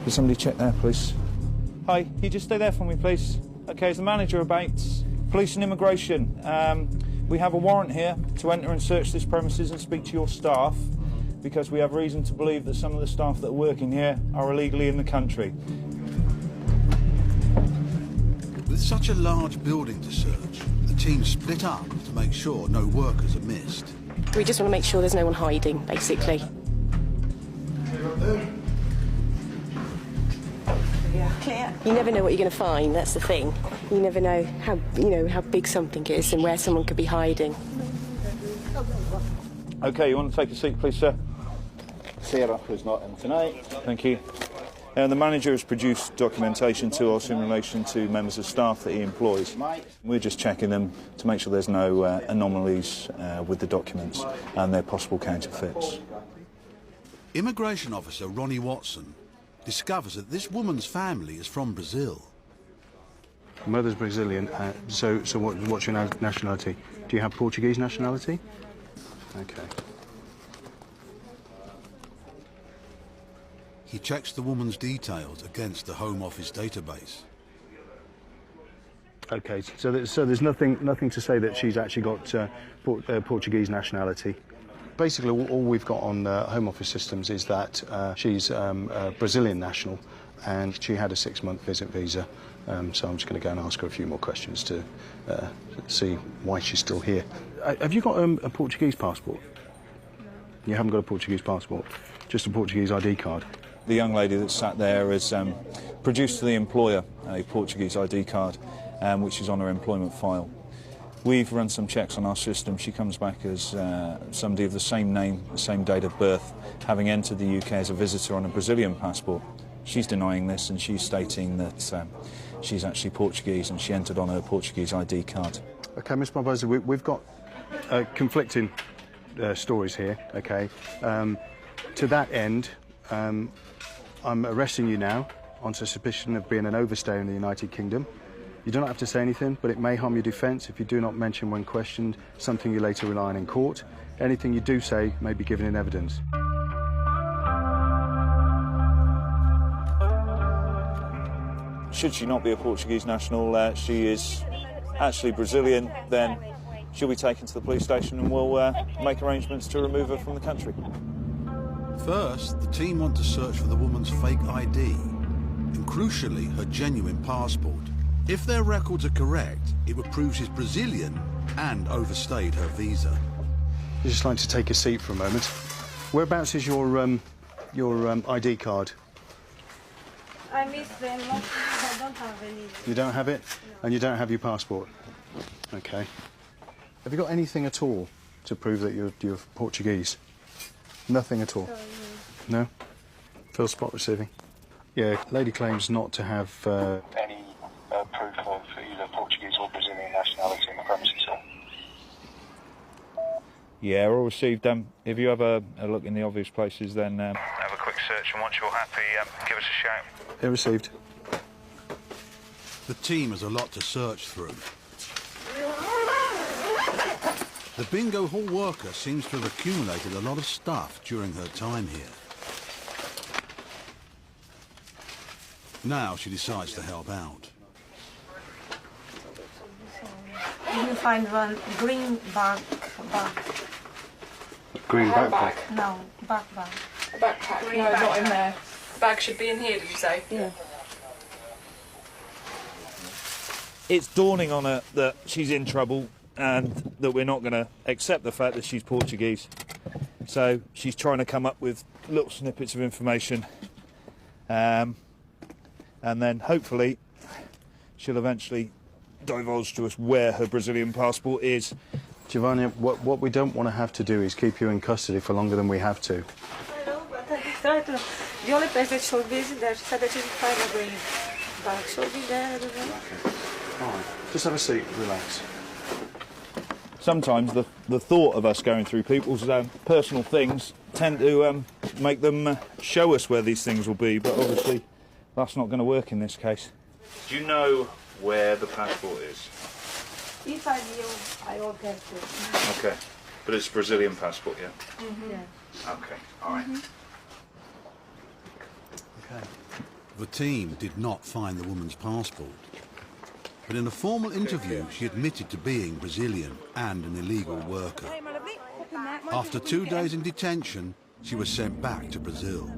Can somebody check there, please? Hi, can you just stay there for me, please? OK, is the manager about? Police and immigration. We have a warrant here to enter and search this premises and speak to your staff because we have reason to believe that some of the staff that are working here are illegally in the country. With such a large building to search, the team split up to make sure no workers are missed. We just want to make sure there's no one hiding, basically. Clear. You never know what you're going to find, that's the thing. You never know how big something is and where someone could be hiding. OK, you want to take a seat, please, sir? Sarah, who's not in tonight. Thank you. The manager has produced documentation to us in relation to members of staff that he employs. We're just checking them to make sure there's no anomalies with the documents and their possible counterfeits. Immigration officer Ronnie Watson discovers that this woman's family is from Brazil. Mother's Brazilian, so what's your nationality? Do you have Portuguese nationality? OK. He checks the woman's details against the Home Office database. OK, so there's nothing to say that she's actually got Portuguese nationality. Basically, all we've got on Home Office systems is that she's a Brazilian national and she had a 6-month visit visa. So I'm just going to go and ask her a few more questions to see why she's still here. Have you got a Portuguese passport? You haven't got a Portuguese passport, just a Portuguese ID card. The young lady that sat there has produced to the employer a Portuguese ID card, which is on her employment file. We've run some checks on our system. She comes back as somebody of the same name, the same date of birth, having entered the UK as a visitor on a Brazilian passport. She's denying this and she's stating that she's actually Portuguese and she entered on her Portuguese ID card. OK, Ms Barbosa, we've got conflicting stories here, OK? To that end, I'm arresting you now on suspicion of being an overstay in the United Kingdom. You do not have to say anything, but it may harm your defence if you do not mention when questioned something you later rely on in court. Anything you do say may be given in evidence. Should she not be a Portuguese national, she is actually Brazilian, then she'll be taken to the police station and we'll make arrangements to remove her from the country. First, the team want to search for the woman's fake ID and, crucially, her genuine passport. If their records are correct, it would prove she's Brazilian and overstayed her visa. I'd just like to take a seat for a moment. Whereabouts is your ID card? I miss them. I don't have any. You don't have it? No. And you don't have your passport? OK. Have you got anything at all to prove that you're Portuguese? Nothing at all? No? Fill spot receiving? Yeah, lady claims not to have... any proof of either Portuguese or Brazilian nationality in the premises, sir? Yeah, all received. If you have a look in the obvious places, then... have a quick search, and once you're happy, give us a shout. Yeah, received. The team has a lot to search through. The bingo hall worker seems to have accumulated a lot of stuff during her time here. Now she decides to help out. You find one green bag. Green backpack? No, backpack. A backpack? Green No, backpack. not in there. The bag should be in here, did you say? Yeah. It's dawning on her that she's in trouble and that we're not going to accept the fact that she's Portuguese. So she's trying to come up with little snippets of information, and then hopefully she'll eventually divulge to us where her Brazilian passport is. Giovanni, what we don't want to have to do is keep you in custody for longer than we have to. I know, but I tried to. The only place that should be there said that you can find a green bag. Should be there, I don't know. All right. Just have a seat, relax. Sometimes the thought of us going through people's personal things tend to make them show us where these things will be, but obviously that's not going to work in this case. Do you know where the passport is? If I knew, I will get it. Okay, but it's a Brazilian passport, yeah? Yeah. Okay, all right. Okay. The team did not find the woman's passport. But in a formal interview, she admitted to being Brazilian and an illegal worker. After 2 days in detention, she was sent back to Brazil.